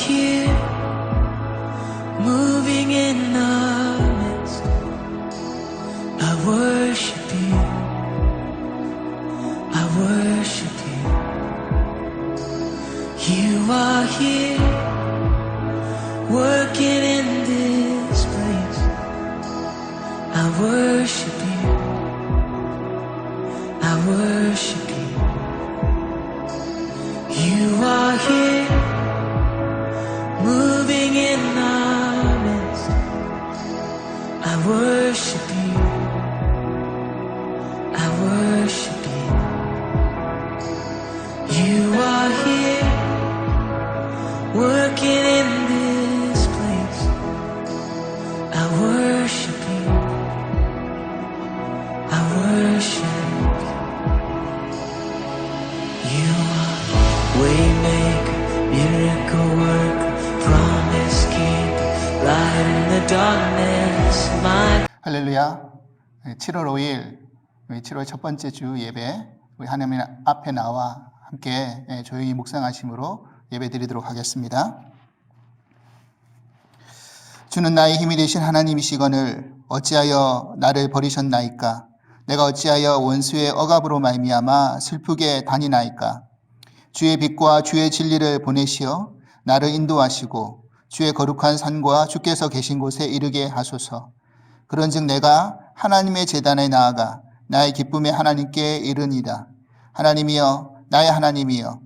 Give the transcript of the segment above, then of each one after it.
here, moving in our midst. I worship you, I worship you. You are here, working in this place. I worship you, I worship you. You are here, moving in our midst. I worship you, I worship you. You are here, working in this place. I worship you, I worship you. You are waymaker, miracle worker, promise keeper, light in the darkness. My 할렐루야. 7월 5일 7월 첫 번째 주 예배, 우리 하나님 앞에 나와 함께 조용히 묵상하심으로 예배 드리도록 하겠습니다. 주는 나의 힘이 되신 하나님이시거늘 어찌하여 나를 버리셨나이까? 내가 어찌하여 원수의 억압으로 말미암아 슬프게 다니나이까? 주의 빛과 주의 진리를 보내시어 나를 인도하시고 주의 거룩한 산과 주께서 계신 곳에 이르게 하소서. 그런즉 내가 하나님의 제단에 나아가 나의 기쁨의 하나님께 이르니이다. 하나님이여, 나의 하나님이여,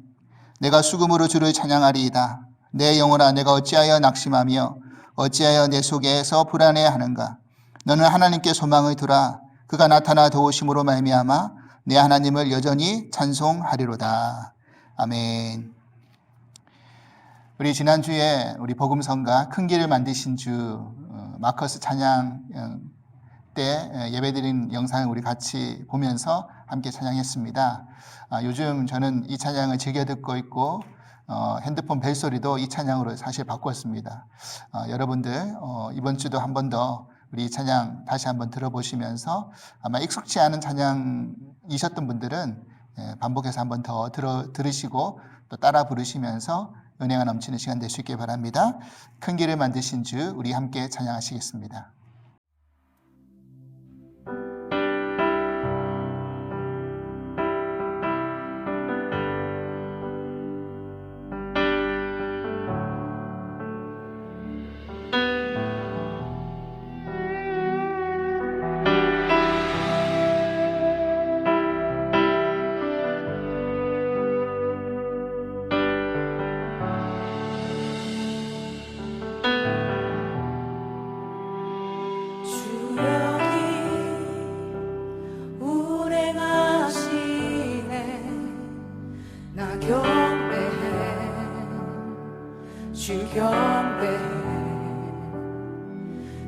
내가 수금으로 주를 찬양하리이다. 내 영혼아, 내가 어찌하여 낙심하며 어찌하여 내 속에서 불안해하는가? 너는 하나님께 소망을 두라. 그가 나타나 도우심으로 말미암아 내 하나님을 여전히 찬송하리로다. 아멘. 우리 지난주에 우리 복음성가 큰 길을 만드신 주 마커스 찬양 때 예배드린 영상을 우리 같이 보면서 함께 찬양했습니다. 요즘 저는 이 찬양을 즐겨 듣고 있고 핸드폰 벨소리도 이 찬양으로 사실 바꿨습니다. 여러분들 이번 주도 한 번 더 우리 이 찬양 다시 한번 들어보시면서 아마 익숙치 않은 찬양이셨던 분들은 반복해서 한 번 더 들으시고 또 따라 부르시면서 은혜가 넘치는 시간 될 수 있길 바랍니다. 큰 길을 만드신 주, 우리 함께 찬양하시겠습니다.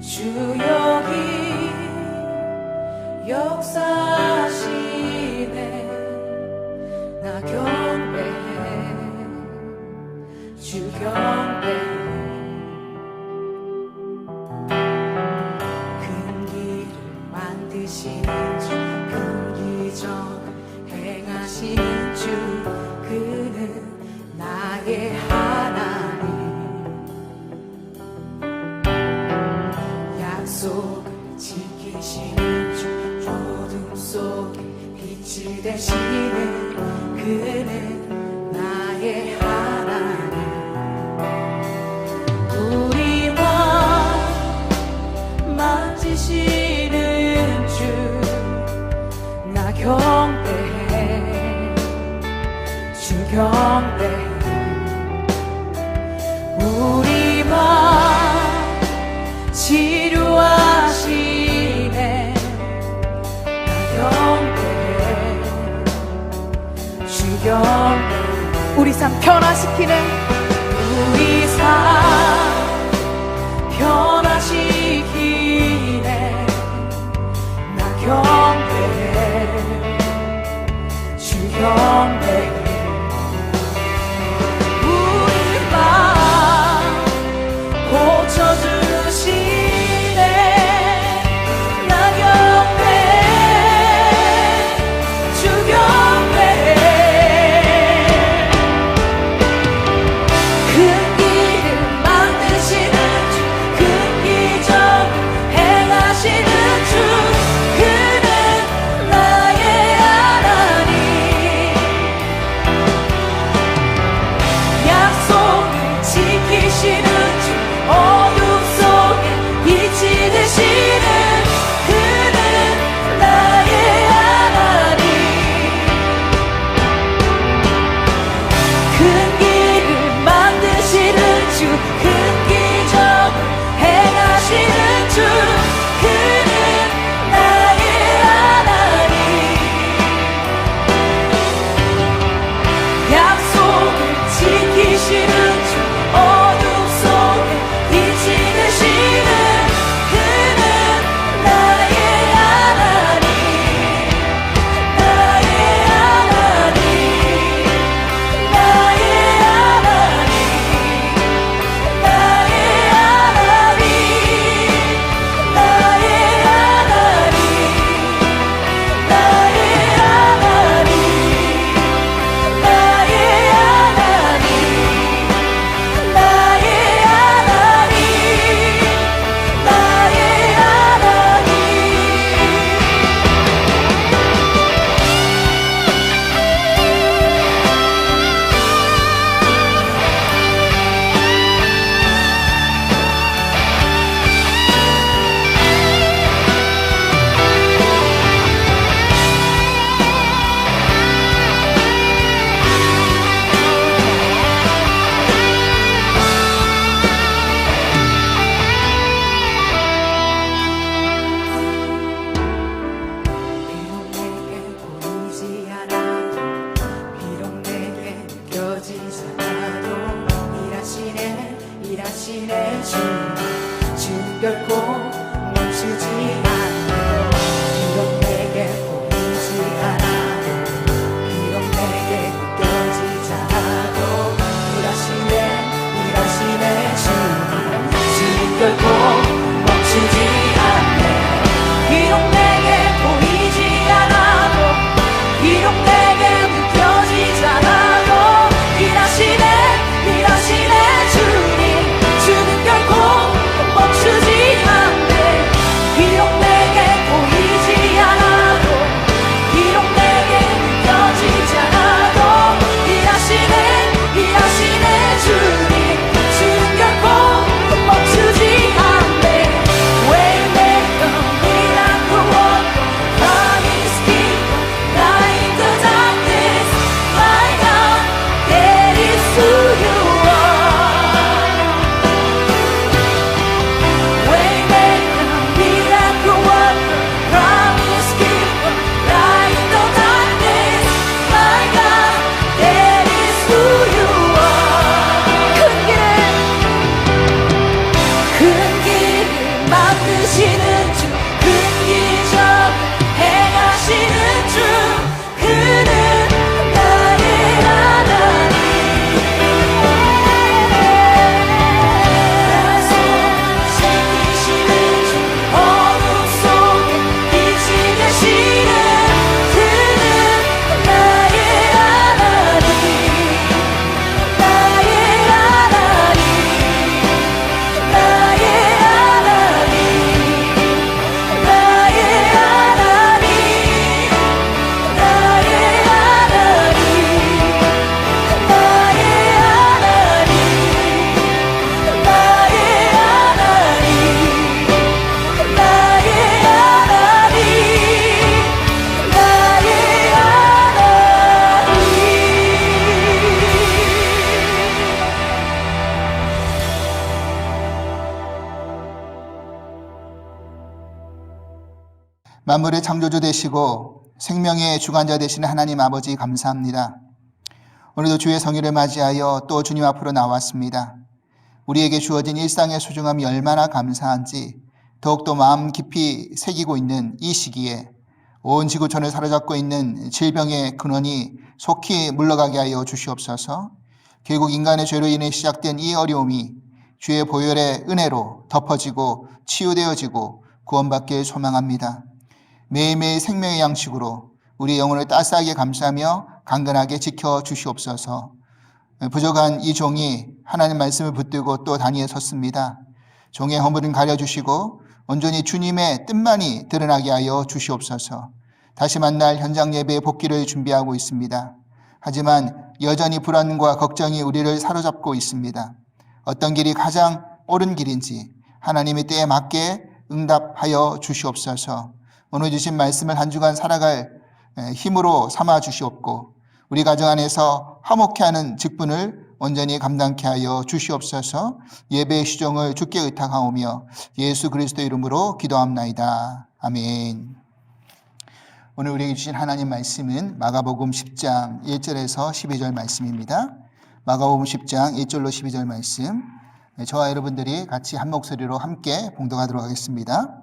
주 여기 역사하시네. 나 경배해, 주 경배해. 큰 길을 만드시는 주, 큰 기적 행하시는 주, 그는 나의 하나님. 약속을 지키시는 주, 어둠 속에 빛이 되시는 그는 나의 하나님. 우리와 만지시는 주, 나 경배해, 주 경배해. 우리와 치료하시네. 나 경배해, 주 경배해. 우리 삶 변화시키는, 우리 삶 변화시키네. 나 경배해, 주 경배해. 고쳐주시네. 나 경배해, 주 경배해. 큰 길을 일하시네 주는 결코 멈추지 않네. 비록 내게 보이지 않아도 비록 내게 느껴지지 않아도 일하시네 주는 결코 멈추지 않네. 비록 내게 보이지 않아도 비록 내게 느껴지지 않아도 일하시네 주는 결코 멈추지 않네. 비록 내게 보이지 않아도 비록 내게 느껴지지 않아도 일하시네 주는 결코 멈추지 않네. Waymaker, miracle worker, promise keeper, light in the darkness, my God, that is who you are. Waymaker, miracle worker, promise keeper, light in the darkness, my God, that is who you are. 큰 길을 만드시는 주, 큰 기적 행하시는 주, 그는 나의 하나님. 나 소식이시는 주, 어둠 속에 빛이 되시는 그는 나의 하나님. 나의 하나님. 나의 하나님. 나의 하나님. 나의 하나님. 나의 하나님. 나의 하나님. 나의 만물의 창조주 되시고 생명의 주관자 되시는 하나님 아버지 감사합니다. 오늘도 주의 성의를 맞이하여 또 주님 앞으로 나왔습니다. 우리에게 주어진 일상의 소중함이 얼마나 감사한지 더욱더 마음 깊이 새기고 있는 이 시기에 온 지구촌을 사로잡고 있는 질병의 근원이 속히 물러가게 하여 주시옵소서. 결국 인간의 죄로 인해 시작된 이 어려움이 주의 보혈의 은혜로 덮어지고 치유되어지고 구원받길 소망합니다. 매일매일 생명의 양식으로 우리 영혼을 따스하게 감싸며 강건하게 지켜주시옵소서. 부족한 이 종이 하나님 말씀을 붙들고 또 단위에 섰습니다. 종의 허물은 가려주시고 온전히 주님의 뜻만이 드러나게 하여 주시옵소서. 다시 만날 현장 예배의 복귀를 준비하고 있습니다. 하지만 여전히 불안과 걱정이 우리를 사로잡고 있습니다. 어떤 길이 가장 옳은 길인지 하나님의 때에 맞게 응답하여 주시옵소서. 오늘 주신 말씀을 한 주간 살아갈 힘으로 삼아 주시옵고 우리 가정 안에서 화목케 하는 직분을 온전히 감당케 하여 주시옵소서. 예배의 시종을 주께 의탁하오며 예수 그리스도 이름으로 기도합나이다. 아멘. 오늘 우리에게 주신 하나님 말씀은 마가복음 10장 1절에서 12절 말씀입니다. 마가복음 10장 1절로 12절 말씀, 저와 여러분들이 같이 한 목소리로 함께 봉독하도록 하겠습니다.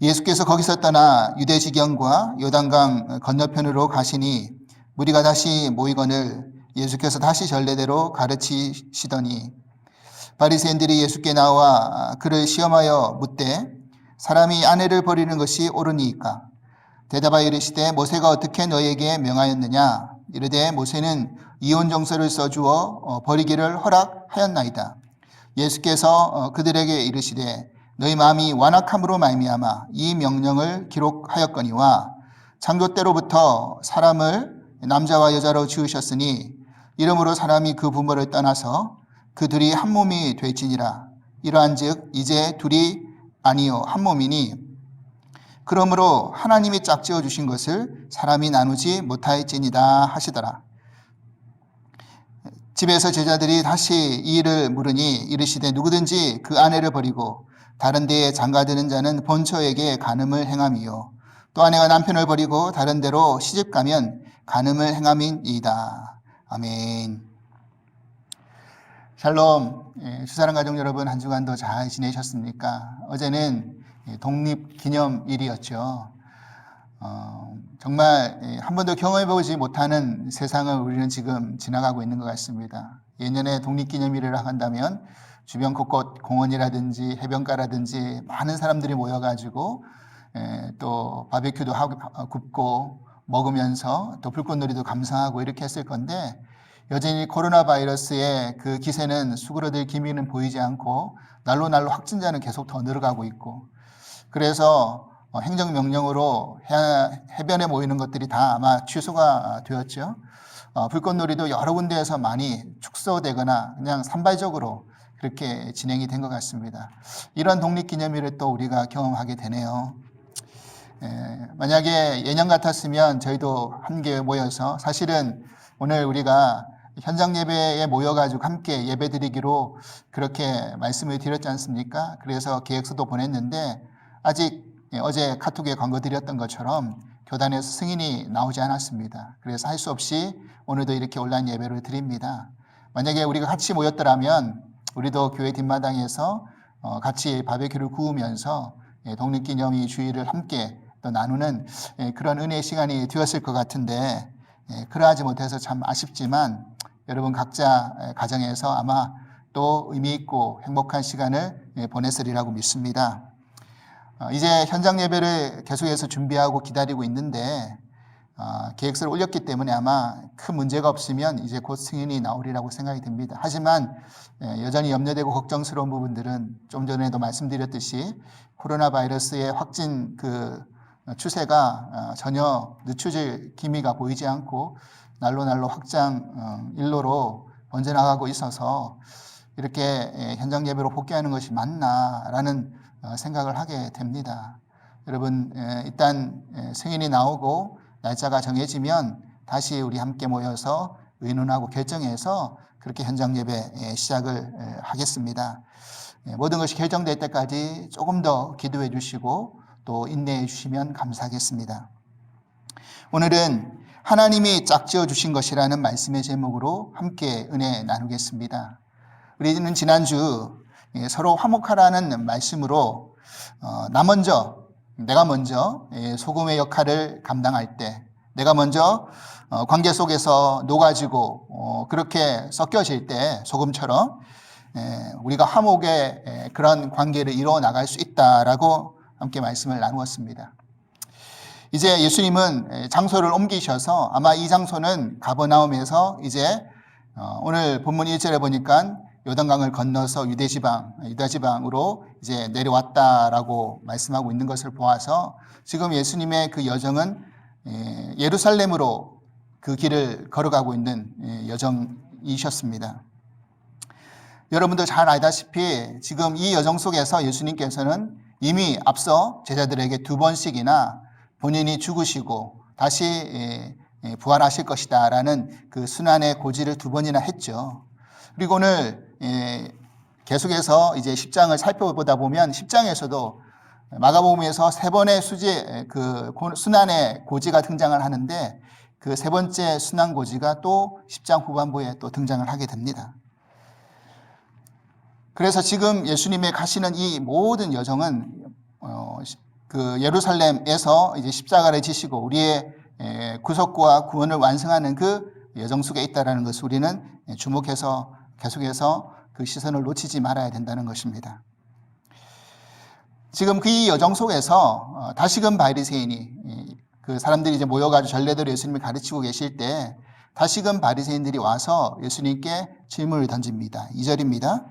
예수께서 거기서 떠나 유대 지경과 요단강 건너편으로 가시니 무리가 다시 모이거늘 예수께서 다시 전례대로 가르치시더니 바리새인들이 예수께 나와 그를 시험하여 묻되 사람이 아내를 버리는 것이 옳으니이까? 대답하여 이르시되 모세가 어떻게 너에게 명하였느냐? 이르되 모세는 이혼 정서를 써주어 버리기를 허락하였나이다. 예수께서 그들에게 이르시되 너희 마음이 완악함으로 말미암아 이 명령을 기록하였거니와 창조 때로부터 사람을 남자와 여자로 지으셨으니 이러므로 사람이 그 부모를 떠나서 그 둘이 한 몸이 될지니라. 이러한즉 이제 둘이 아니요 한 몸이니 그러므로 하나님이 짝지어 주신 것을 사람이 나누지 못할지니라 하시더라. 집에서 제자들이 다시 이 일을 물으니 이르시되 누구든지 그 아내를 버리고 다른 데에 장가드는 자는 본처에게 간음을 행함이요 또 아내가 남편을 버리고 다른 데로 시집가면 간음을 행함이니이다. 아멘. 샬롬, 주사랑 가족 여러분, 한 주간도 잘 지내셨습니까? 어제는 독립기념일이었죠. 정말 한 번도 경험해보지 못하는 세상을 우리는 지금 지나가고 있는 것 같습니다. 예년에 독립기념일을 한다면 주변 곳곳 공원이라든지 해변가라든지 많은 사람들이 모여가지고 또 바베큐도 하고 굽고 먹으면서 또 불꽃놀이도 감상하고 이렇게 했을 건데, 여전히 코로나 바이러스의 그 기세는 수그러들 기미는 보이지 않고 날로 확진자는 계속 더 늘어가고 있고, 그래서 행정명령으로 해변에 모이는 것들이 다 아마 취소가 되었죠. 불꽃놀이도 여러 군데에서 많이 축소되거나 그냥 산발적으로 그렇게 진행이 된 것 같습니다. 이런 독립기념일을 또 우리가 경험하게 되네요. 만약에 예년 같았으면 저희도 함께 모여서, 사실은 오늘 우리가 현장 예배에 모여가지고 함께 예배 드리기로 그렇게 말씀을 드렸지 않습니까? 그래서 계획서도 보냈는데 아직 어제 카톡에 광고 드렸던 것처럼 교단에서 승인이 나오지 않았습니다. 그래서 할 수 없이 오늘도 이렇게 온라인 예배를 드립니다. 만약에 우리가 같이 모였더라면 우리도 교회 뒷마당에서 같이 바베큐를 구우면서 독립기념일 주일을 함께 또 나누는 그런 은혜의 시간이 되었을 것 같은데, 그러하지 못해서 참 아쉽지만 여러분 각자 가정에서 아마 또 의미 있고 행복한 시간을 보냈으리라고 믿습니다. 이제 현장 예배를 계속해서 준비하고 기다리고 있는데 계획서를 올렸기 때문에 아마 큰 문제가 없으면 이제 곧 승인이 나오리라고 생각이 듭니다. 하지만 여전히 염려되고 걱정스러운 부분들은 좀 전에도 말씀드렸듯이 코로나 바이러스의 확진 그 추세가 전혀 늦춰질 기미가 보이지 않고 날로 확장 일로로 번져나가고 있어서 이렇게 현장 예배로 복귀하는 것이 맞나라는 생각을 하게 됩니다. 여러분, 일단 승인이 나오고 날짜가 정해지면 다시 우리 함께 모여서 의논하고 결정해서 그렇게 현장 예배 시작을 하겠습니다. 모든 것이 결정될 때까지 조금 더 기도해 주시고 또 인내해 주시면 감사하겠습니다. 오늘은 하나님이 짝지어 주신 것이라는 말씀의 제목으로 함께 은혜 나누겠습니다. 우리는 지난주 서로 화목하라는 말씀으로 내가 먼저 소금의 역할을 감당할 때, 내가 먼저 관계 속에서 녹아지고 그렇게 섞여질 때 소금처럼 우리가 화목의 그런 관계를 이루어 나갈 수 있다라고 함께 말씀을 나누었습니다. 이제 예수님은 장소를 옮기셔서 아마 이 장소는 가버나움에서 이제 오늘 본문 1절에 보니까 요단강을 건너서 유다 지방으로 이제 내려왔다라고 말씀하고 있는 것을 보아서 지금 예수님의 그 여정은 예루살렘으로 그 길을 걸어가고 있는 여정이셨습니다. 여러분도 잘 알다시피 지금 이 여정 속에서 예수님께서는 이미 앞서 제자들에게 2번씩이나 본인이 죽으시고 다시 부활하실 것이다라는 그 순환의 고지를 2번이나 했죠. 그리고 오늘 계속해서 이제 10장을 살펴보다 보면 10장에서도 마가복음에서 3번의 그 순환의 고지가 등장을 하는데 그 3번째 순환 고지가 또 10장 후반부에 또 등장을 하게 됩니다. 그래서 지금 예수님의 가시는 이 모든 여정은 그 예루살렘에서 이제 십자가를 지시고 우리의 구속과 구원을 완성하는 그 여정 속에 있다라는 것을 우리는 주목해서 계속해서 그 시선을 놓치지 말아야 된다는 것입니다. 지금 그 여정 속에서 다시금 바리새인이 그 사람들이 이제 모여가지고 전례대로 예수님을 가르치고 계실 때 다시금 바리새인들이 와서 예수님께 질문을 던집니다. 2절입니다.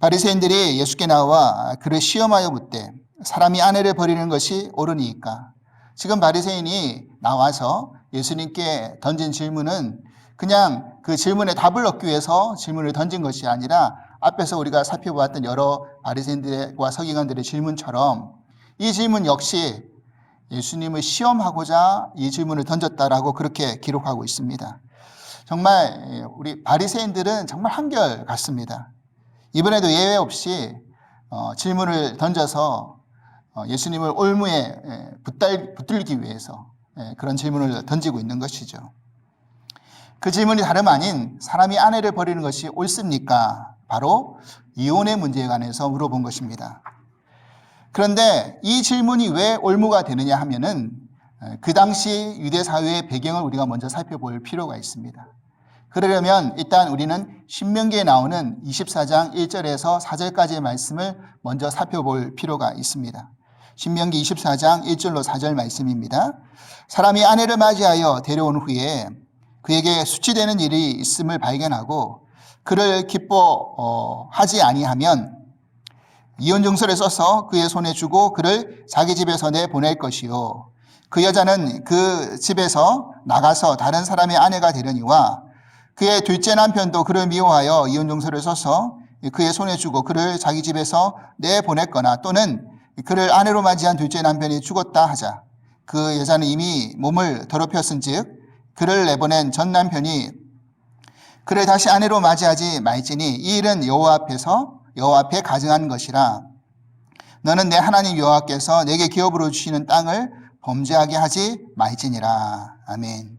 바리새인들이 예수께 나와 그를 시험하여 묻되 사람이 아내를 버리는 것이 옳으니까. 지금 바리새인이 나와서 예수님께 던진 질문은 그냥 그 질문에 답을 얻기 위해서 질문을 던진 것이 아니라 앞에서 우리가 살펴보았던 여러 바리새인들과 서기관들의 질문처럼 이 질문 역시 예수님을 시험하고자 이 질문을 던졌다라고 그렇게 기록하고 있습니다. 정말 우리 바리새인들은 정말 한결같습니다. 이번에도 예외 없이 질문을 던져서 예수님을 올무에 붙들기 위해서 그런 질문을 던지고 있는 것이죠. 그 질문이 다름 아닌 사람이 아내를 버리는 것이 옳습니까? 바로 이혼의 문제에 관해서 물어본 것입니다. 그런데 이 질문이 왜 올무가 되느냐 하면은 그 당시 유대 사회의 배경을 우리가 먼저 살펴볼 필요가 있습니다. 그러려면 일단 우리는 신명기에 나오는 24장 1절에서 4절까지의 말씀을 먼저 살펴볼 필요가 있습니다. 신명기 24장 1절로 4절 말씀입니다. 사람이 아내를 맞이하여 데려온 후에 그에게 수치되는 일이 있음을 발견하고 그를 기뻐하지 아니하면 이혼증서를 써서 그의 손에 주고 그를 자기 집에서 내보낼 것이요. 그 여자는 그 집에서 나가서 다른 사람의 아내가 되려니와 그의 둘째 남편도 그를 미워하여 이혼증서를 써서 그의 손에 주고 그를 자기 집에서 내보냈거나 또는 그를 아내로 맞이한 둘째 남편이 죽었다 하자. 그 여자는 이미 몸을 더럽혔은즉 그를 내보낸 전 남편이 그를 다시 아내로 맞이하지 말지니 이 일은 여호와 앞에 가증한 것이라. 너는 내 하나님 여호와께서 내게 기업으로 주시는 땅을 범죄하게 하지 말지니라. 아멘.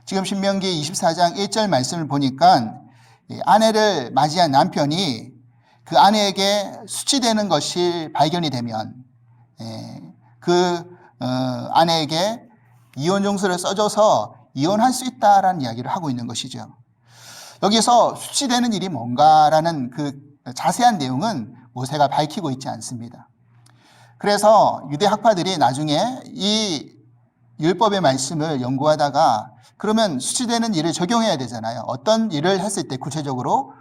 지금 신명기 24장 1절 말씀을 보니까 아내를 맞이한 남편이 그 아내에게 수치되는 것이 발견이 되면 그 아내에게 이혼증서를 써줘서 이혼할 수 있다라는 이야기를 하고 있는 것이죠. 여기서 수치되는 일이 뭔가라는 그 자세한 내용은 모세가 밝히고 있지 않습니다. 그래서 유대 학파들이 나중에 이 율법의 말씀을 연구하다가 그러면 수치되는 일을 적용해야 되잖아요. 어떤 일을 했을 때 구체적으로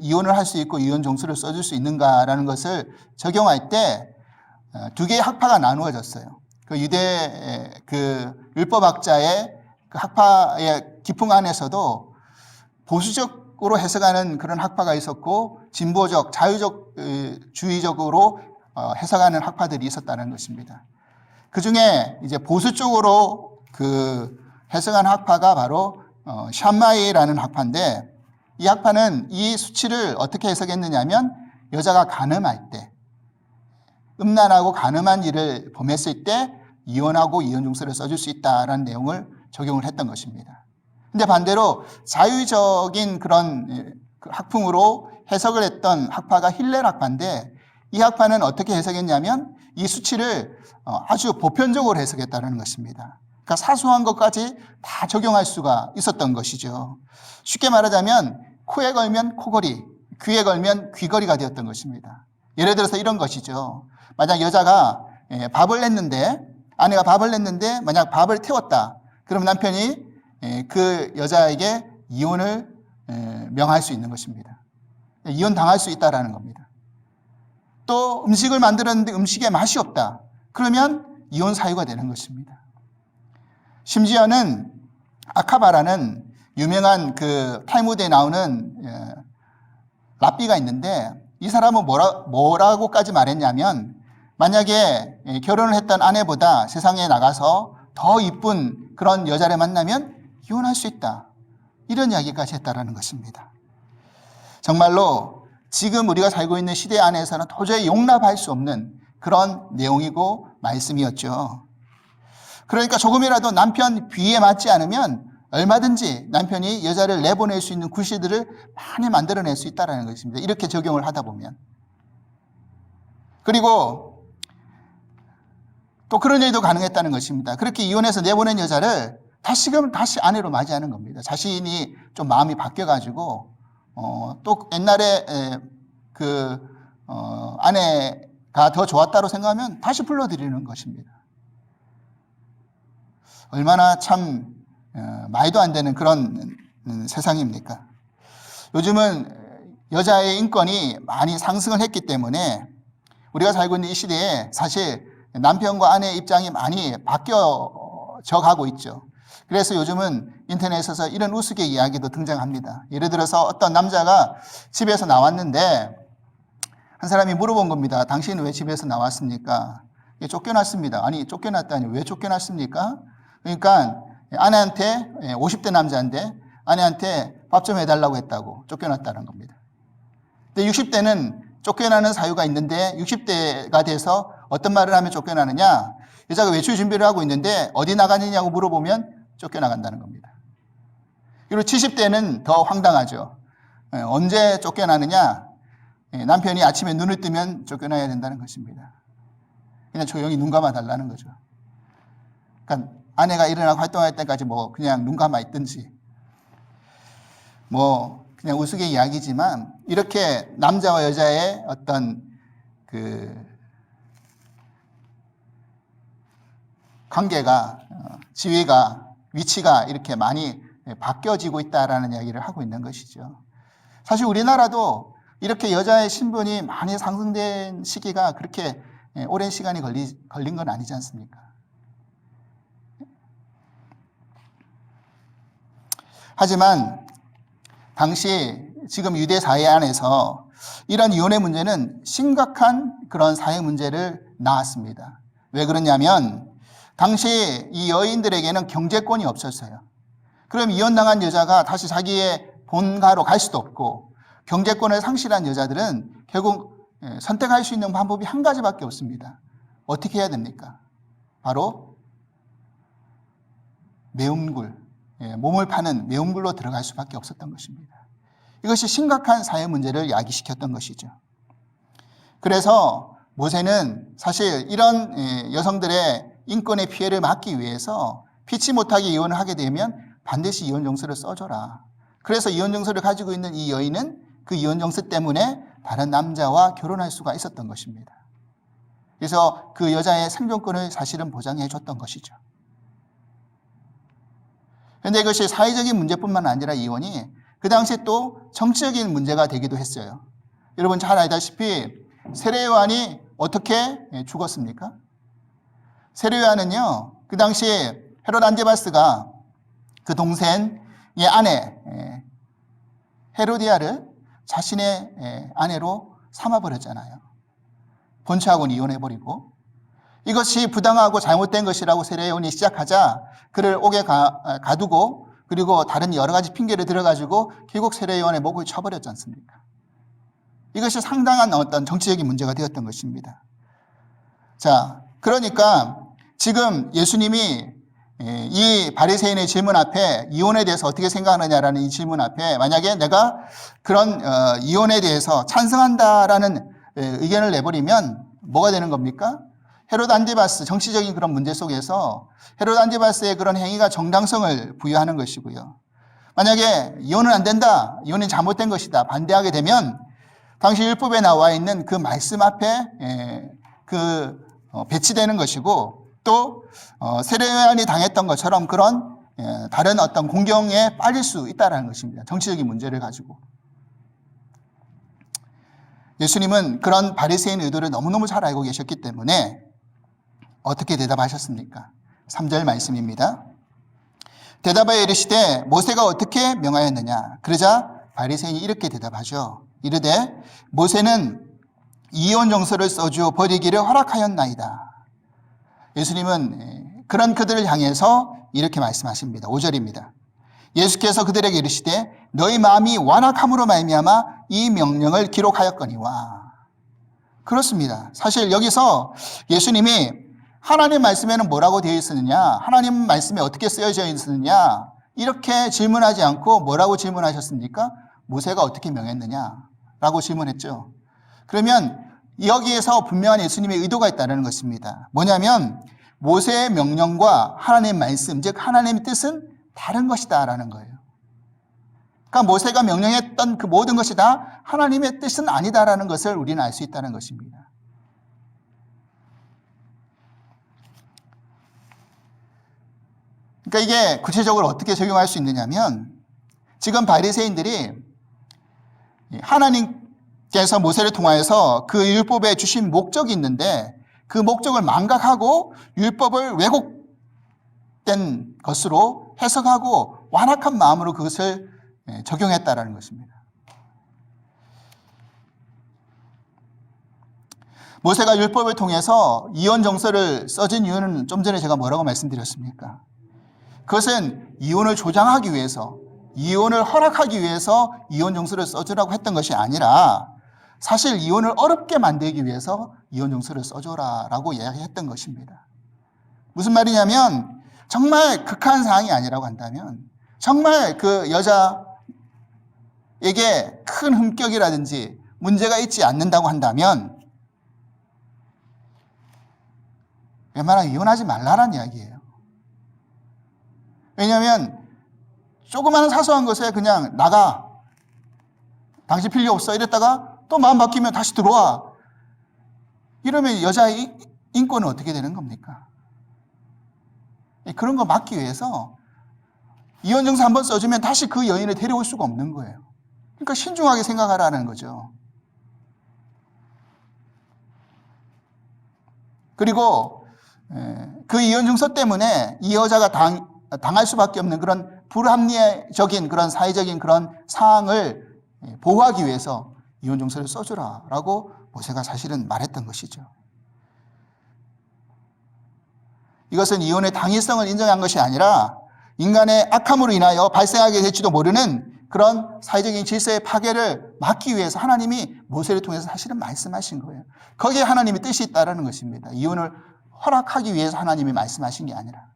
이혼을 할 수 있고 이혼 종수를 써줄 수 있는가라는 것을 적용할 때 두 개의 학파가 나누어졌어요. 그 유대 그 율법학자의 그 학파의 기풍 안에서도 보수적으로 해석하는 그런 학파가 있었고 진보적, 자유적, 주의적으로 해석하는 학파들이 있었다는 것입니다. 그 중에 이제 보수 쪽으로 그 해석한 학파가 바로 샴마이라는 학파인데 이 학파는 이 수치를 어떻게 해석했느냐면 여자가 간음할 때 음란하고 간음한 일을 범했을 때 이혼하고 이혼증서를 써줄 수 있다라는 내용을 적용을 했던 것입니다. 근데 반대로 자유적인 그런 학풍으로 해석을 했던 학파가 힐렐 학파인데 이 학파는 어떻게 해석했냐면 이 수치를 아주 보편적으로 해석했다는 것입니다. 그러니까 사소한 것까지 다 적용할 수가 있었던 것이죠. 쉽게 말하자면 코에 걸면 코걸이, 귀에 걸면 귀걸이가 되었던 것입니다. 예를 들어서 이런 것이죠. 만약 여자가 밥을 냈는데 아내가 밥을 냈는데 만약 밥을 태웠다. 그럼 남편이 그 여자에게 이혼을 명할 수 있는 것입니다. 이혼 당할 수 있다라는 겁니다. 또 음식을 만들었는데 음식에 맛이 없다. 그러면 이혼 사유가 되는 것입니다. 심지어는 아카바라는 유명한 그 탈무드에 나오는 랍비가 있는데 이 사람은 뭐라고까지 말했냐면 만약에 결혼을 했던 아내보다 세상에 나가서 더 이쁜 그런 여자를 만나면 이혼할 수 있다. 이런 이야기까지 했다라는 것입니다. 정말로 지금 우리가 살고 있는 시대 안에서는 도저히 용납할 수 없는 그런 내용이고 말씀이었죠. 그러니까 조금이라도 남편 비위에 맞지 않으면 얼마든지 남편이 여자를 내보낼 수 있는 구실들을 많이 만들어낼 수 있다는 것입니다. 이렇게 적용을 하다 보면. 그리고 또 그런 일도 가능했다는 것입니다. 그렇게 이혼해서 내보낸 여자를 다시 아내로 맞이하는 겁니다. 자신이 좀 마음이 바뀌어가지고 또 옛날에 아내가 더 좋았다고 생각하면 다시 불러들이는 것입니다. 얼마나 참 말도 안 되는 그런 세상입니까? 요즘은 여자의 인권이 많이 상승을 했기 때문에 우리가 살고 있는 이 시대에 사실 남편과 아내의 입장이 많이 바뀌어져 가고 있죠. 그래서 요즘은 인터넷에서 이런 우스개 이야기도 등장합니다. 예를 들어서 어떤 남자가 집에서 나왔는데 한 사람이 물어본 겁니다. 당신은 왜 집에서 나왔습니까? 쫓겨났습니다. 아니 쫓겨났다니 왜 쫓겨났습니까? 그러니까 아내한테 50대 남자인데 아내한테 밥 좀 해달라고 했다고 쫓겨났다는 겁니다. 근데 60대는 쫓겨나는 사유가 있는데 60대가 돼서 어떤 말을 하면 쫓겨나느냐? 여자가 외출 준비를 하고 있는데 어디 나가느냐고 물어보면 쫓겨나간다는 겁니다. 그리고 70대는 더 황당하죠. 언제 쫓겨나느냐? 남편이 아침에 눈을 뜨면 쫓겨나야 된다는 것입니다. 그냥 조용히 눈 감아 달라는 거죠. 그러니까 아내가 일어나고 활동할 때까지 뭐 그냥 눈 감아 있든지, 뭐 그냥 우스개 이야기지만 이렇게 남자와 여자의 어떤 그 관계가, 지위가, 위치가 이렇게 많이 바뀌어지고 있다라는 이야기를 하고 있는 것이죠. 사실 우리나라도 이렇게 여자의 신분이 많이 상승된 시기가 그렇게 오랜 시간이 걸린 건 아니지 않습니까? 하지만 당시 지금 유대 사회 안에서 이런 이혼의 문제는 심각한 그런 사회 문제를 낳았습니다. 왜 그러냐면 당시 이 여인들에게는 경제권이 없었어요. 그럼 이혼당한 여자가 다시 자기의 본가로 갈 수도 없고, 경제권을 상실한 여자들은 결국 선택할 수 있는 방법이 한 가지밖에 없습니다. 어떻게 해야 됩니까? 바로 매운굴, 몸을 파는 매운굴로 들어갈 수밖에 없었던 것입니다. 이것이 심각한 사회 문제를 야기시켰던 것이죠. 그래서 모세는 사실 이런 여성들의 인권의 피해를 막기 위해서 피치 못하게 이혼을 하게 되면 반드시 이혼 정서를 써줘라. 그래서 이혼 정서를 가지고 있는 이 여인은 그 이혼 정서 때문에 다른 남자와 결혼할 수가 있었던 것입니다. 그래서 그 여자의 생존권을 사실은 보장해 줬던 것이죠. 그런데 이것이 사회적인 문제뿐만 아니라 이혼이 그 당시에 또 정치적인 문제가 되기도 했어요. 여러분 잘 알다시피 세례 요한이 어떻게 죽었습니까? 세례 요한은요, 그 당시에 헤롯 안티바스가 그 동생의 아내 헤로디아를 자신의 아내로 삼아버렸잖아요. 본처하고는 이혼해버리고, 이것이 부당하고 잘못된 것이라고 세례 요한이 시작하자 그를 옥에 가두고, 그리고 다른 여러 가지 핑계를 들어가지고 결국 세례 요한의 목을 쳐버렸지 않습니까? 이것이 상당한 어떤 정치적인 문제가 되었던 것입니다. 자, 그러니까 지금 예수님이 이 바리새인의 질문 앞에 이혼에 대해서 어떻게 생각하느냐라는 이 질문 앞에 만약에 내가 그런 이혼에 대해서 찬성한다라는 의견을 내버리면 뭐가 되는 겁니까? 헤롯 안티바스, 정치적인 그런 문제 속에서 헤롯 안티바스의 그런 행위가 정당성을 부여하는 것이고요. 만약에 이혼은 안 된다, 이혼은 잘못된 것이다, 반대하게 되면 당시 율법에 나와 있는 그 말씀 앞에 배치되는 것이고, 또 세례 요한이 당했던 것처럼 그런 다른 어떤 공경에 빠질 수 있다는 것입니다. 정치적인 문제를 가지고. 예수님은 그런 바리새인 의도를 너무너무 잘 알고 계셨기 때문에 어떻게 대답하셨습니까? 3절 말씀입니다. 대답하여 이르시되 모세가 어떻게 명하였느냐? 그러자 바리새인이 이렇게 대답하죠. 이르되 모세는 이혼 정서를 써주어 버리기를 허락하였나이다. 예수님은 그런 그들을 향해서 이렇게 말씀하십니다. 5절입니다. 예수께서 그들에게 이르시되 너희 마음이 완악함으로 말미암아 이 명령을 기록하였거니와. 그렇습니다. 사실 여기서 예수님이 하나님 말씀에는 뭐라고 되어 있었느냐, 하나님 말씀에 어떻게 쓰여져 있었느냐, 이렇게 질문하지 않고 뭐라고 질문하셨습니까? 모세가 어떻게 명했느냐라고 질문했죠. 그러면 여기에서 분명한 예수님의 의도가 있다는 것입니다. 뭐냐면 모세의 명령과 하나님의 말씀, 즉 하나님의 뜻은 다른 것이다라는 거예요. 그러니까 모세가 명령했던 그 모든 것이 다 하나님의 뜻은 아니다라는 것을 우리는 알 수 있다는 것입니다. 그러니까 이게 구체적으로 어떻게 적용할 수 있느냐면, 지금 바리새인들이 하나님께서 모세를 통하여서 그 율법에 주신 목적이 있는데 그 목적을 망각하고 율법을 왜곡된 것으로 해석하고 완악한 마음으로 그것을 적용했다라는 것입니다. 모세가 율법을 통해서 이혼 정서를 써준 이유는 좀 전에 제가 뭐라고 말씀드렸습니까? 그것은 이혼을 조장하기 위해서, 이혼을 허락하기 위해서 이혼 정서를 써주라고 했던 것이 아니라 사실 이혼을 어렵게 만들기 위해서 이혼 정서를 써줘라라고 이야기했던 것입니다. 무슨 말이냐면 정말 극한 상황이 아니라고 한다면 정말 그 여자에게 큰 흠격이라든지 문제가 있지 않는다고 한다면 웬만하면 이혼하지 말라는 이야기예요. 왜냐하면 조그마한 사소한 것에 그냥 나가, 당신 필요 없어 이랬다가 또 마음 바뀌면 다시 들어와, 이러면 여자의 인권은 어떻게 되는 겁니까? 그런 거 막기 위해서 이혼증서 한번 써주면 다시 그 여인을 데려올 수가 없는 거예요. 그러니까 신중하게 생각하라는 거죠. 그리고 그 이혼증서 때문에 이 여자가 당할 수밖에 없는 그런 불합리적인 그런 사회적인 그런 상황을 보호하기 위해서 이혼증서를 써주라라고 모세가 사실은 말했던 것이죠. 이것은 이혼의 당위성을 인정한 것이 아니라 인간의 악함으로 인하여 발생하게 될지도 모르는 그런 사회적인 질서의 파괴를 막기 위해서 하나님이 모세를 통해서 사실은 말씀하신 거예요. 거기에 하나님의 뜻이 있다는 것입니다. 이혼을 허락하기 위해서 하나님이 말씀하신 게 아니라.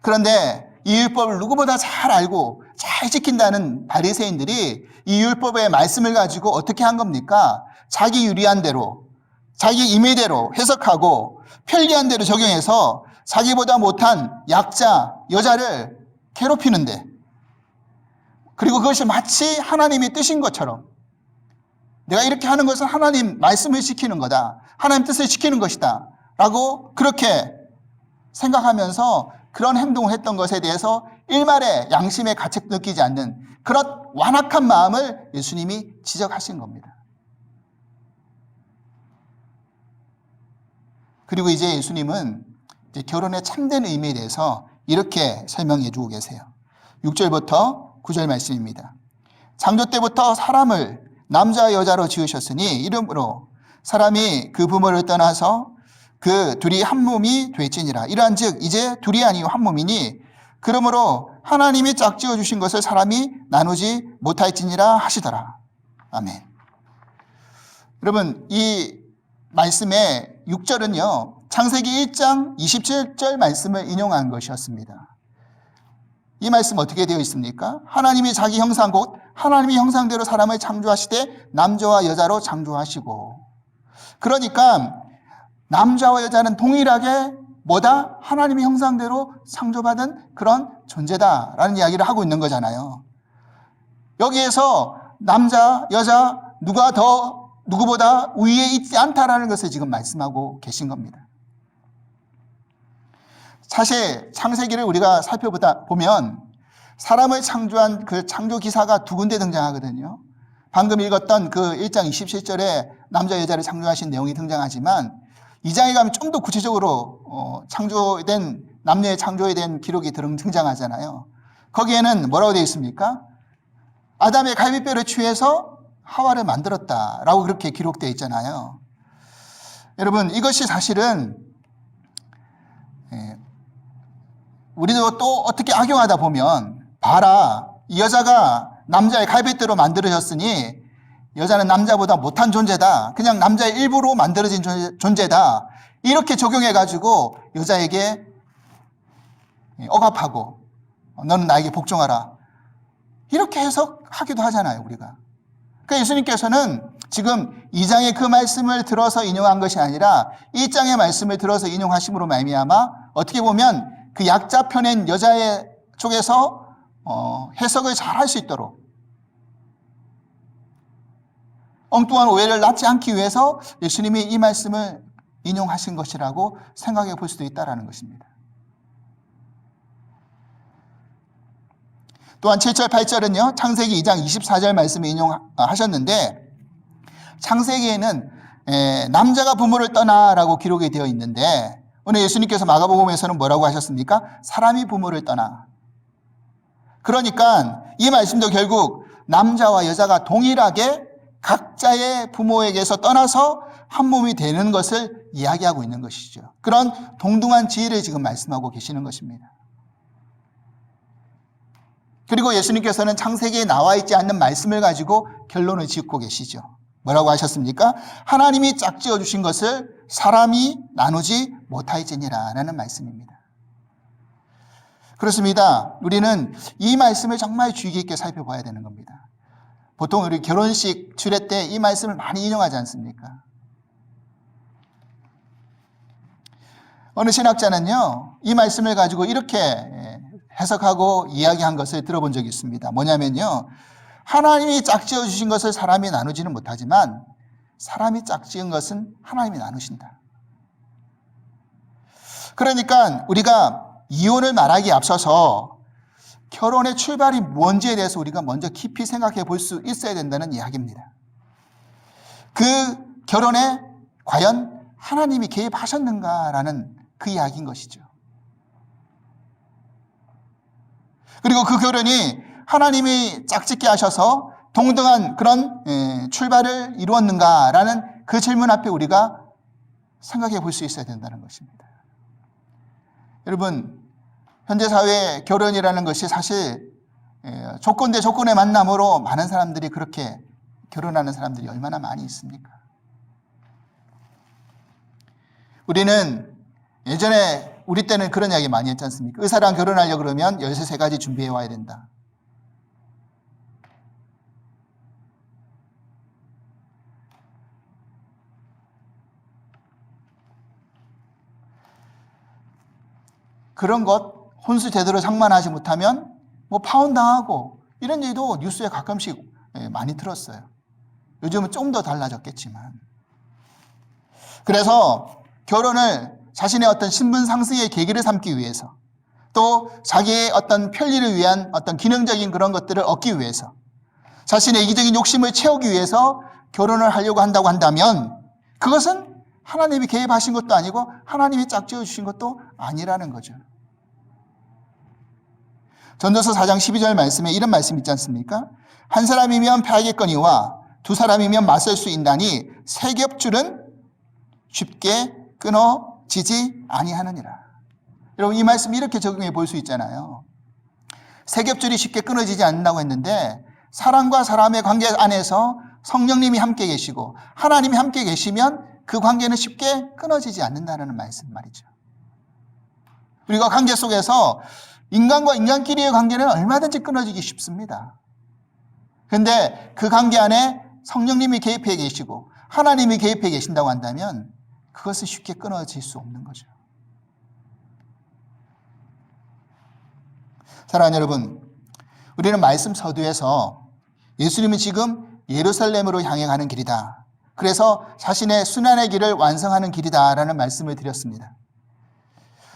그런데 이 율법을 누구보다 잘 알고 잘 지킨다는 바리새인들이 이 율법의 말씀을 가지고 어떻게 한 겁니까? 자기 유리한 대로, 자기 임의대로 해석하고 편리한 대로 적용해서 자기보다 못한 약자, 여자를 괴롭히는데, 그리고 그것이 마치 하나님의 뜻인 것처럼, 내가 이렇게 하는 것은 하나님 말씀을 지키는 거다, 하나님 뜻을 지키는 것이다 라고 그렇게 생각하면서 그런 행동을 했던 것에 대해서 일말의 양심의 가책도 느끼지 않는 그런 완악한 마음을 예수님이 지적하신 겁니다. 그리고 이제 예수님은 이제 결혼의 참된 의미에 대해서 이렇게 설명해 주고 계세요. 6절부터 9절 말씀입니다. 창조 때부터 사람을 남자와 여자로 지으셨으니 이름으로 사람이 그 부모를 떠나서 그 둘이 한 몸이 될지니라. 이러한즉 이제 둘이 아니요 한 몸이니 그러므로 하나님이 짝지어 주신 것을 사람이 나누지 못할지니라 하시더라. 아멘. 여러분, 이 말씀의 6절은요 창세기 1장 27절 말씀을 인용한 것이었습니다. 이 말씀 어떻게 되어 있습니까? 하나님이 자기 형상 곧 하나님의 형상대로 사람을 창조하시되 남자와 여자로 창조하시고, 그러니까 남자와 여자는 동일하게 뭐다? 하나님의 형상대로 창조받은 그런 존재다라는 이야기를 하고 있는 거잖아요. 여기에서 남자, 여자 누가 더 누구보다 위에 있지 않다라는 것을 지금 말씀하고 계신 겁니다. 사실 창세기를 우리가 살펴보다 보면 사람을 창조한 그 창조 기사가 두 군데 등장하거든요. 방금 읽었던 그 1장 27절에 남자 여자를 창조하신 내용이 등장하지만 2장에 가면 좀 더 구체적으로 창조된 남녀의 창조에 대한 기록이 등장하잖아요. 거기에는 뭐라고 되어 있습니까? 아담의 갈비뼈를 취해서 하와를 만들었다라고 그렇게 기록되어 있잖아요. 여러분, 이것이 사실은 우리도 또 어떻게 악용하다 보면, 봐라, 이 여자가 남자의 갈비뼈로 만들어졌으니 여자는 남자보다 못한 존재다, 그냥 남자의 일부로 만들어진 존재다, 이렇게 적용해가지고 여자에게 억압하고 너는 나에게 복종하라, 이렇게 해석하기도 하잖아요, 우리가. 그러니까 예수님께서는 지금 2장의 그 말씀을 들어서 인용한 것이 아니라 1장의 말씀을 들어서 인용하심으로 말미암아 어떻게 보면 그 약자 편인 여자의 쪽에서 해석을 잘 할 수 있도록 엉뚱한 오해를 낳지 않기 위해서 예수님이 이 말씀을 인용하신 것이라고 생각해 볼 수도 있다는 것입니다. 또한 7절, 8절은요, 창세기 2장 24절 말씀을 인용하셨는데, 창세기에는 남자가 부모를 떠나라고 기록이 되어 있는데, 오늘 예수님께서 마가복음에서는 뭐라고 하셨습니까? 사람이 부모를 떠나. 그러니까 이 말씀도 결국 남자와 여자가 동일하게 각자의 부모에게서 떠나서 한 몸이 되는 것을 이야기하고 있는 것이죠. 그런 동등한 지혜를 지금 말씀하고 계시는 것입니다. 그리고 예수님께서는 창세기에 나와 있지 않는 말씀을 가지고 결론을 짓고 계시죠. 뭐라고 하셨습니까? 하나님이 짝지어 주신 것을 사람이 나누지 못할지니라 라는 말씀입니다. 그렇습니다. 우리는 이 말씀을 정말 주의 깊게 살펴봐야 되는 겁니다. 보통 우리 결혼식 주례 때 이 말씀을 많이 인용하지 않습니까? 어느 신학자는요, 이 말씀을 가지고 이렇게 해석하고 이야기한 것을 들어본 적이 있습니다. 뭐냐면요, 하나님이 짝지어 주신 것을 사람이 나누지는 못하지만 사람이 짝지은 것은 하나님이 나누신다. 그러니까 우리가 이혼을 말하기에 앞서서 결혼의 출발이 뭔지에 대해서 우리가 먼저 깊이 생각해 볼 수 있어야 된다는 이야기입니다. 그 결혼에 과연 하나님이 개입하셨는가라는 그 이야기인 것이죠. 그리고 그 결혼이 하나님이 짝짓게 하셔서 동등한 그런 출발을 이루었는가라는 그 질문 앞에 우리가 생각해 볼 수 있어야 된다는 것입니다. 여러분, 현재 사회의 결혼이라는 것이 사실 조건 대 조건의 만남으로 많은 사람들이 그렇게 결혼하는 사람들이 얼마나 많이 있습니까? 우리는 예전에 우리 때는 그런 이야기 많이 했지 않습니까? 의사랑 결혼하려고 그러면 13가지 준비해 와야 된다. 그런 것, 혼수 제대로 상만하지 못하면 뭐 파혼당하고 이런 얘기도 뉴스에 가끔씩 많이 들었어요. 요즘은 좀 더 달라졌겠지만. 그래서 결혼을 자신의 어떤 신분 상승의 계기를 삼기 위해서, 또 자기의 어떤 편리를 위한 어떤 기능적인 그런 것들을 얻기 위해서, 자신의 이기적인 욕심을 채우기 위해서 결혼을 하려고 한다고 한다면 그것은 하나님이 개입하신 것도 아니고 하나님이 짝지어 주신 것도 아니라는 거죠. 전도서 4장 12절 말씀에 이런 말씀 있지 않습니까? 한 사람이면 패하겠거니와 두 사람이면 맞설 수 있나니 세 겹줄은 쉽게 끊어지지 아니하느니라. 여러분, 이 말씀 이렇게 적용해 볼 수 있잖아요. 세 겹줄이 쉽게 끊어지지 않는다고 했는데 사람과 사람의 관계 안에서 성령님이 함께 계시고 하나님이 함께 계시면 그 관계는 쉽게 끊어지지 않는다는 말이죠. 우리가 관계 속에서 인간과 인간끼리의 관계는 얼마든지 끊어지기 쉽습니다. 그런데 그 관계 안에 성령님이 개입해 계시고 하나님이 개입해 계신다고 한다면 그것은 쉽게 끊어질 수 없는 거죠. 사랑하는 여러분, 우리는 말씀 서두에서 예수님은 지금 예루살렘으로 향해 가는 길이다. 그래서 자신의 순환의 길을 완성하는 길이다라는 말씀을 드렸습니다.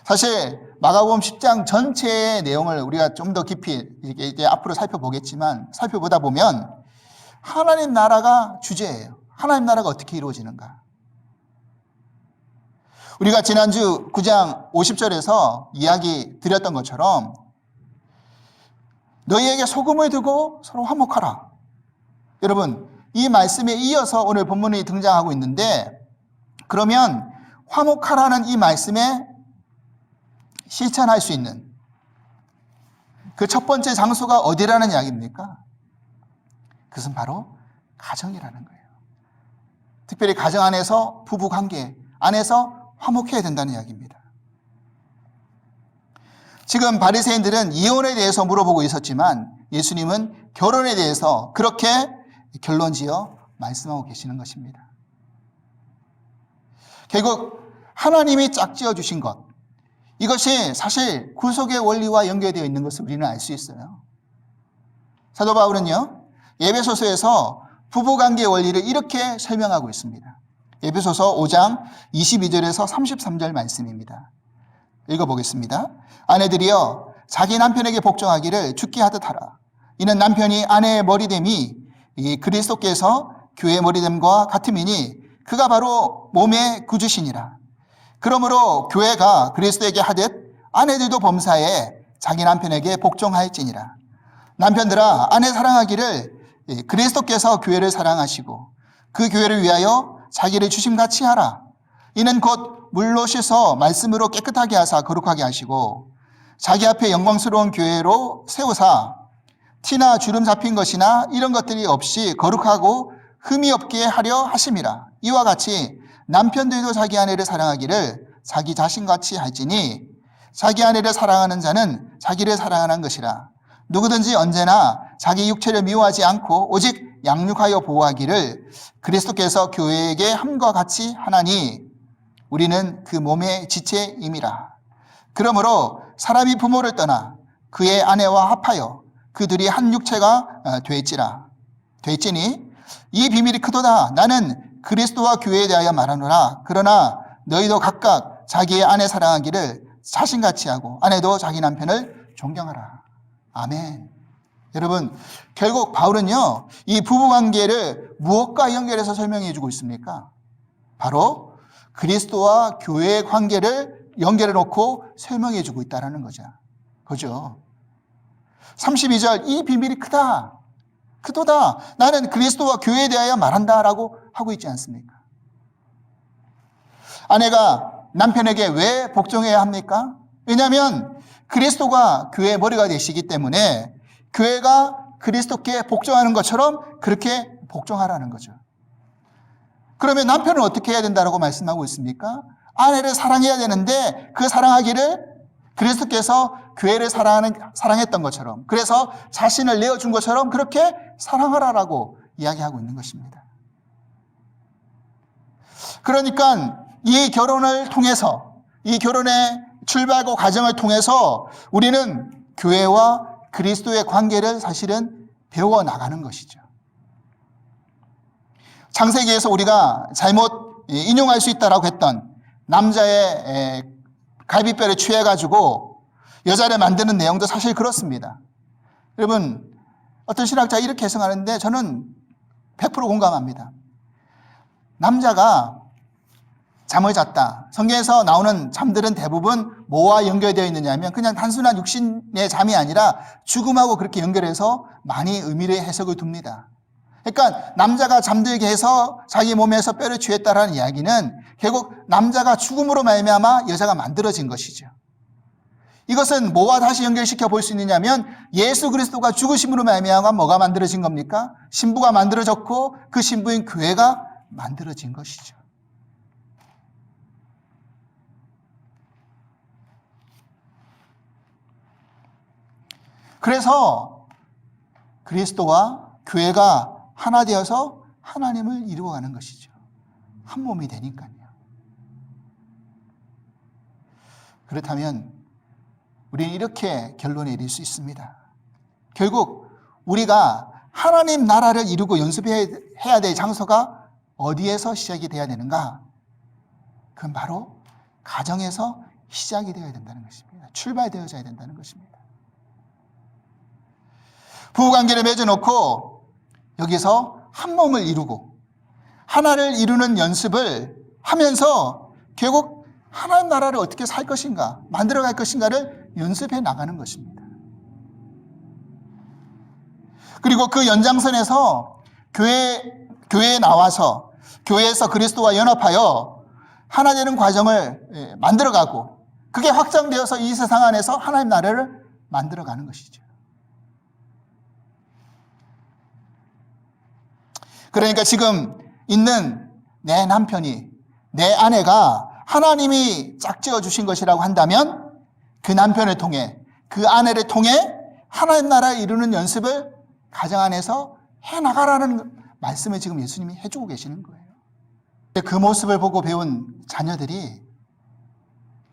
사실 마가복음 10장 전체의 내용을 우리가 좀 더 깊이 이제 앞으로 살펴보겠지만 살펴보다 보면 하나님 나라가 주제예요. 하나님 나라가 어떻게 이루어지는가. 우리가 지난주 9장 50절에서 이야기 드렸던 것처럼 너희에게 소금을 두고 서로 화목하라. 여러분, 이 말씀에 이어서 오늘 본문이 등장하고 있는데 그러면 화목하라는 이 말씀에 실천할 수 있는 그 첫 번째 장소가 어디라는 이야기입니까? 그것은 바로 가정이라는 거예요. 특별히 가정 안에서 부부 관계 안에서 화목해야 된다는 이야기입니다. 지금 바리새인들은 이혼에 대해서 물어보고 있었지만 예수님은 결혼에 대해서 그렇게 결론지어 말씀하고 계시는 것입니다. 결국 하나님이 짝지어 주신 것, 이것이 사실 구속의 원리와 연결되어 있는 것을 우리는 알 수 있어요. 사도 바울은요, 에베소서에서 부부관계의 원리를 이렇게 설명하고 있습니다. 에베소서 5장 22절에서 33절 말씀입니다. 읽어보겠습니다. 아내들이여 자기 남편에게 복종하기를 죽게 하듯 하라. 이는 남편이 아내의 머리됨이 이 그리스도께서 교회의 머리됨과 같음이니 그가 바로 몸의 구주시니라. 그러므로 교회가 그리스도에게 하듯 아내들도 범사에 자기 남편에게 복종할지니라. 남편들아 아내 사랑하기를 그리스도께서 교회를 사랑하시고 그 교회를 위하여 자기를 주심같이 하라. 이는 곧 물로 씻어 말씀으로 깨끗하게 하사 거룩하게 하시고 자기 앞에 영광스러운 교회로 세우사 티나 주름 잡힌 것이나 이런 것들이 없이 거룩하고 흠이 없게 하려 하심이라. 이와 같이 남편들도 자기 아내를 사랑하기를 자기 자신같이 할지니 자기 아내를 사랑하는 자는 자기를 사랑하는 것이라. 누구든지 언제나 자기 육체를 미워하지 않고 오직 양육하여 보호하기를 그리스도께서 교회에게 함과 같이 하나니 우리는 그 몸의 지체임이라. 그러므로 사람이 부모를 떠나 그의 아내와 합하여 그들이 한 육체가 될지니 이 비밀이 크도다. 나는 그리스도와 교회에 대하여 말하노라. 그러나 너희도 각각 자기의 아내 사랑하기를 자신같이 하고 아내도 자기 남편을 존경하라. 아멘. 여러분, 결국 바울은요, 이 부부관계를 무엇과 연결해서 설명해 주고 있습니까? 바로 그리스도와 교회의 관계를 연결해 놓고 설명해 주고 있다는 거죠. 그죠? 32절, 이 비밀이 크도다. 나는 그리스도와 교회에 대하여 말한다라고 하고 있지 않습니까? 아내가 남편에게 왜 복종해야 합니까? 왜냐하면 그리스도가 교회의 머리가 되시기 때문에 교회가 그리스도께 복종하는 것처럼 그렇게 복종하라는 거죠. 그러면 남편은 어떻게 해야 된다고 말씀하고 있습니까? 아내를 사랑해야 되는데 그 사랑하기를 그리스도께서 교회를 사랑했던 것처럼, 그래서 자신을 내어준 것처럼 그렇게 사랑하라라고 이야기하고 있는 것입니다. 그러니까 이 결혼을 통해서, 이 결혼의 출발과 과정을 통해서 우리는 교회와 그리스도의 관계를 사실은 배워나가는 것이죠. 창세기에서 우리가 잘못 인용할 수 있다라고 했던 남자의 갈비뼈를 취해가지고 여자를 만드는 내용도 사실 그렇습니다. 여러분, 어떤 신학자가 이렇게 해석하는데 저는 100% 공감합니다. 남자가 잠을 잤다. 성경에서 나오는 잠들은 대부분 뭐와 연결되어 있느냐면 그냥 단순한 육신의 잠이 아니라 죽음하고 그렇게 연결해서 많이 의미를 해석을 둡니다. 그러니까 남자가 잠들게 해서 자기 몸에서 뼈를 취했다라는 이야기는 결국 남자가 죽음으로 말미암아 여자가 만들어진 것이죠. 이것은 뭐와 다시 연결시켜 볼 수 있느냐면 예수 그리스도가 죽으심으로 말미암아 뭐가 만들어진 겁니까? 신부가 만들어졌고 그 신부인 교회가 만들어진 것이죠. 그래서 그리스도와 교회가 하나 되어서 하나님을 이루어가는 것이죠. 한 몸이 되니까요. 그렇다면 우리는 이렇게 결론에 이를 수 있습니다. 결국 우리가 하나님 나라를 이루고 연습해야 될 장소가 어디에서 시작이 돼야 되는가? 그건 바로 가정에서 시작이 되어야 된다는 것입니다. 출발되어져야 된다는 것입니다. 부부관계를 맺어놓고 여기서 한 몸을 이루고 하나를 이루는 연습을 하면서 결국 하나님 나라를 어떻게 살 것인가, 만들어갈 것인가를 연습해 나가는 것입니다. 그리고 그 연장선에서 교회에 나와서 교회에서 그리스도와 연합하여 하나 되는 과정을 만들어가고 그게 확장되어서 이 세상 안에서 하나님 나라를 만들어가는 것이죠. 그러니까 지금 있는 내 남편이, 내 아내가 하나님이 짝지어 주신 것이라고 한다면 그 남편을 통해, 그 아내를 통해 하나님 나라를 이루는 연습을 가정 안에서 해나가라는 말씀을 지금 예수님이 해주고 계시는 거예요. 그 모습을 보고 배운 자녀들이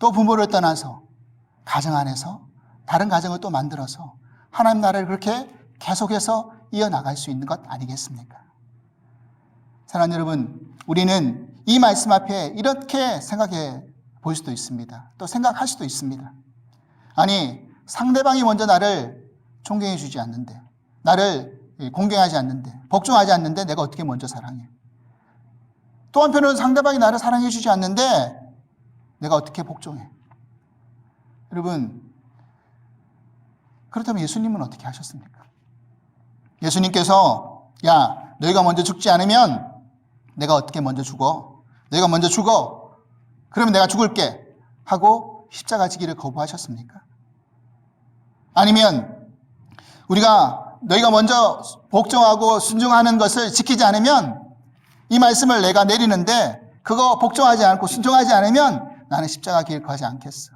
또 부모를 떠나서 가정 안에서 다른 가정을 또 만들어서 하나님 나라를 그렇게 계속해서 이어나갈 수 있는 것 아니겠습니까? 사랑하는 여러분, 우리는 이 말씀 앞에 이렇게 생각해 볼 수도 있습니다. 또 생각할 수도 있습니다. 아니, 상대방이 먼저 나를 존경해 주지 않는데, 나를 공경하지 않는데, 복종하지 않는데 내가 어떻게 먼저 사랑해? 또 한편으로는 상대방이 나를 사랑해 주지 않는데 내가 어떻게 복종해? 여러분, 그렇다면 예수님은 어떻게 하셨습니까? 예수님께서 야, 너희가 먼저 죽지 않으면 내가 어떻게 먼저 죽어? 너희가 먼저 죽어. 그러면 내가 죽을게. 하고 십자가 지기를 거부하셨습니까? 아니면 우리가 너희가 먼저 복종하고 순종하는 것을 지키지 않으면 이 말씀을 내가 내리는데 그거 복종하지 않고 순종하지 않으면 나는 십자가 길 가지 않겠어.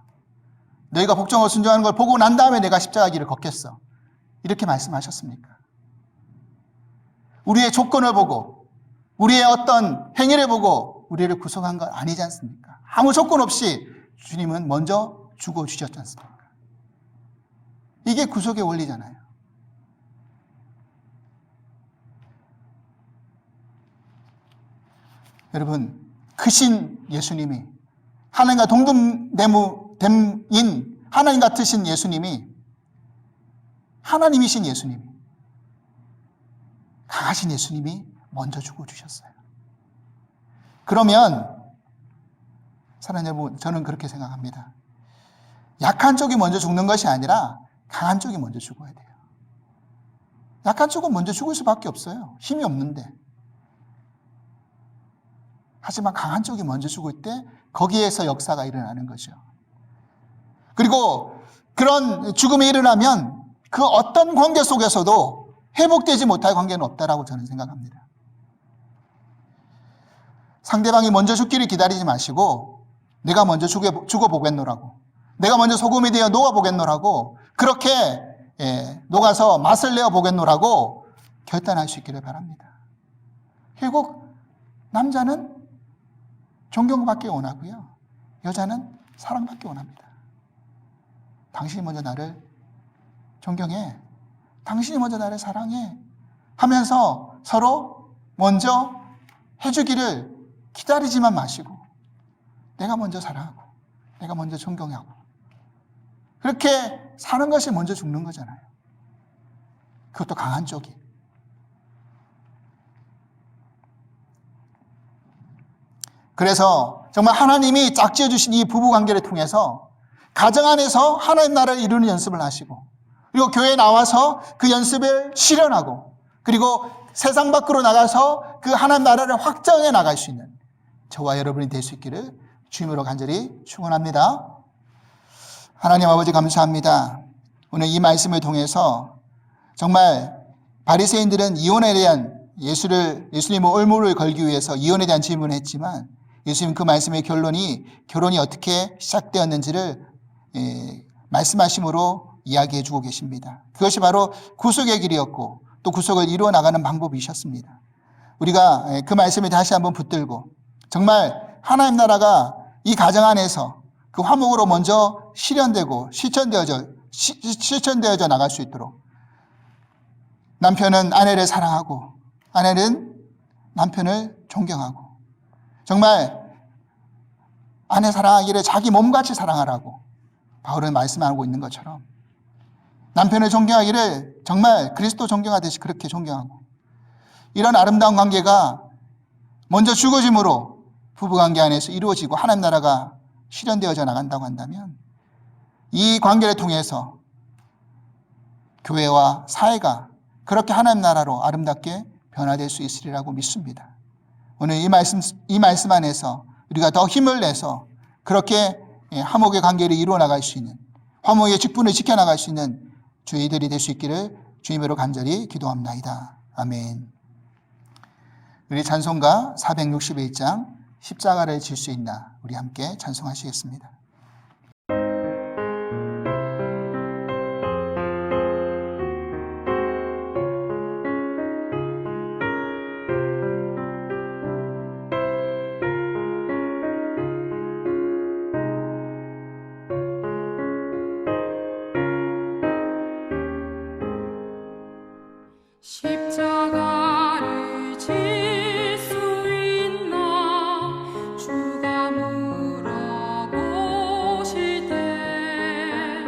너희가 복종하고 순종하는 걸 보고 난 다음에 내가 십자가 길을 걷겠어. 이렇게 말씀하셨습니까? 우리의 조건을 보고 우리의 어떤 행위를 보고 우리를 구속한 건 아니지 않습니까? 아무 조건 없이 주님은 먼저 죽어주셨지 않습니까? 이게 구속의 원리잖아요. 여러분, 크신 예수님이, 하나님과 동등됨인 하나님 같으신 예수님이, 하나님이신 예수님이, 강하신 예수님이 먼저 죽어주셨어요. 그러면 사랑하는 여러분, 저는 그렇게 생각합니다. 약한 쪽이 먼저 죽는 것이 아니라 강한 쪽이 먼저 죽어야 돼요. 약한 쪽은 먼저 죽을 수밖에 없어요. 힘이 없는데. 하지만 강한 쪽이 먼저 죽을 때 거기에서 역사가 일어나는 거죠. 그리고 그런 죽음이 일어나면 그 어떤 관계 속에서도 회복되지 못할 관계는 없다라고 저는 생각합니다. 상대방이 먼저 죽기를 기다리지 마시고 내가 먼저 죽어보겠노라고, 내가 먼저 소금이 되어 녹아보겠노라고, 그렇게 녹아서 맛을 내어보겠노라고 결단할 수 있기를 바랍니다. 결국 남자는 존경받기 원하고요, 여자는 사랑받기 원합니다. 당신이 먼저 나를 존경해, 당신이 먼저 나를 사랑해 하면서 서로 먼저 해주기를 기다리지만 마시고 내가 먼저 사랑하고 내가 먼저 존경하고 그렇게 사는 것이 먼저 죽는 거잖아요. 그것도 강한 쪽이. 그래서 정말 하나님이 짝지어 주신 이 부부관계를 통해서 가정 안에서 하나님 나라를 이루는 연습을 하시고, 그리고 교회에 나와서 그 연습을 실현하고, 그리고 세상 밖으로 나가서 그 하나님 나라를 확장해 나갈 수 있는 저와 여러분이 될 수 있기를 주님으로 간절히 축원합니다. 하나님 아버지 감사합니다. 오늘 이 말씀을 통해서 정말 바리새인들은 이혼에 대한 예수님의 올무를 걸기 위해서 이혼에 대한 질문을 했지만 예수님 그 말씀의 결론이 결혼이 어떻게 시작되었는지를 말씀하심으로 이야기해 주고 계십니다. 그것이 바로 구속의 길이었고 또 구속을 이루어 나가는 방법이셨습니다. 우리가 그 말씀을 다시 한번 붙들고 정말 하나님 나라가 이 가정 안에서 그 화목으로 먼저 실현되고 실천되어져 나갈 수 있도록 남편은 아내를 사랑하고 아내는 남편을 존경하고 정말 아내 사랑하기를 자기 몸같이 사랑하라고 바울은 말씀하고 있는 것처럼 남편을 존경하기를 정말 그리스도 존경하듯이 그렇게 존경하고 이런 아름다운 관계가 먼저 죽어짐으로 부부관계 안에서 이루어지고 하나님 나라가 실현되어져 나간다고 한다면 이 관계를 통해서 교회와 사회가 그렇게 하나님 나라로 아름답게 변화될 수 있으리라고 믿습니다. 오늘 이 말씀 안에서 우리가 더 힘을 내서 그렇게 화목의 관계를 이루어 나갈 수 있는, 화목의 직분을 지켜나갈 수 있는 저희들이 될 수 있기를 주님으로 간절히 기도합나이다. 아멘. 우리 찬송가 461장 십자가를 질 수 있나 우리 함께 찬송하시겠습니다. 십자가를 질 수 있나 주가 물어보실 때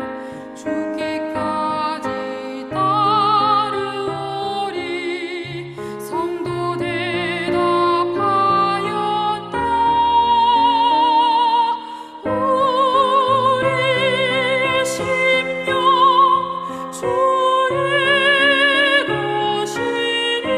죽기까지 따르오리 성도 대답하였다. 우리의 심령 주의 것이니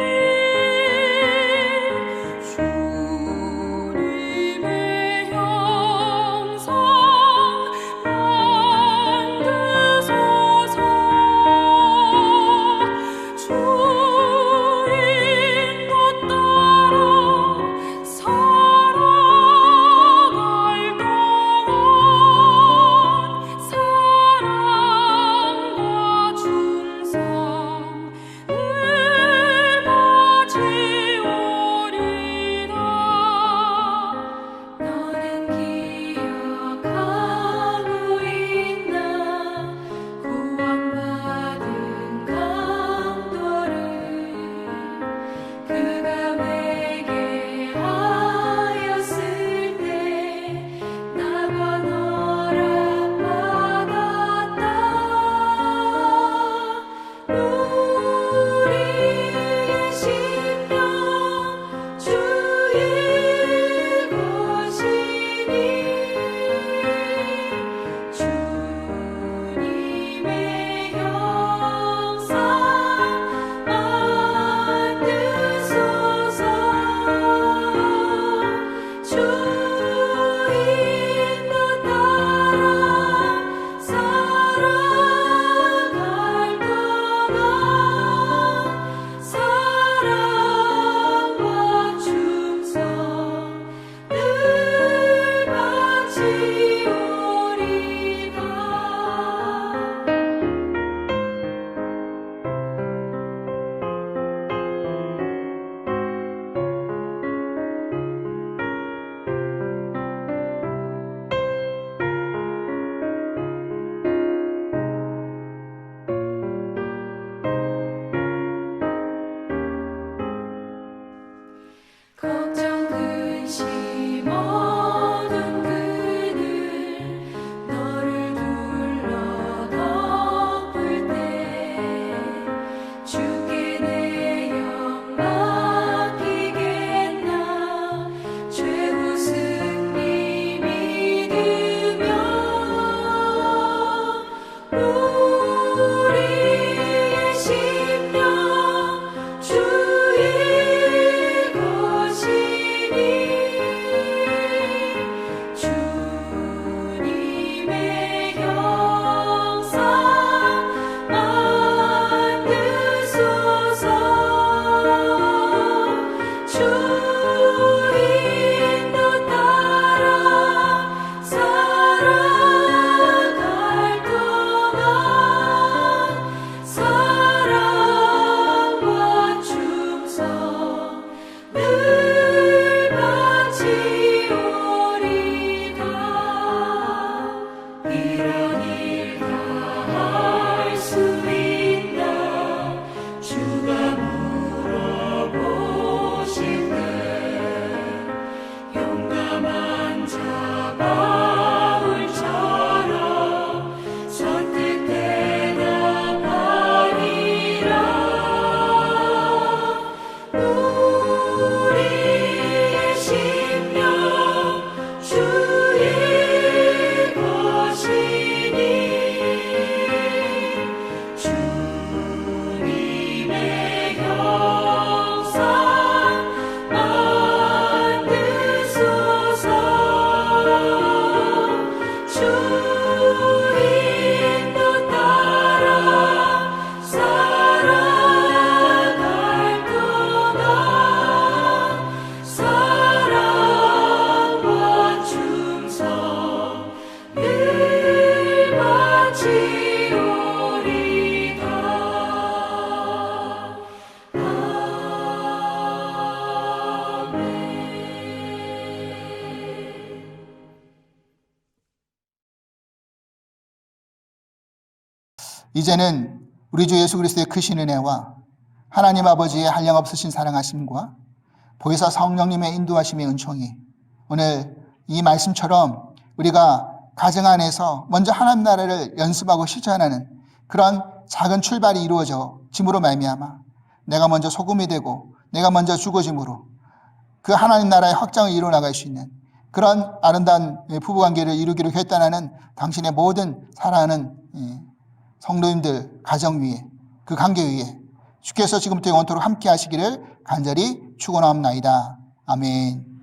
이제는 우리 주 예수 그리스도의 크신 은혜와 하나님 아버지의 한량없으신 사랑하심과 보혜사 성령님의 인도하심의 은총이 오늘 이 말씀처럼 우리가 가정 안에서 먼저 하나님 나라를 연습하고 실천하는 그런 작은 출발이 이루어져 짐으로 말미암아 내가 먼저 소금이 되고 내가 먼저 죽어짐으로 그 하나님 나라의 확장을 이루어나갈 수 있는 그런 아름다운 부부관계를 이루기로 결단하는 당신의 모든 사랑하는 성도님들 가정 위에 그 관계 위에 주께서 지금부터 영원토록 함께 하시기를 간절히 축원하옵나이다. 아멘.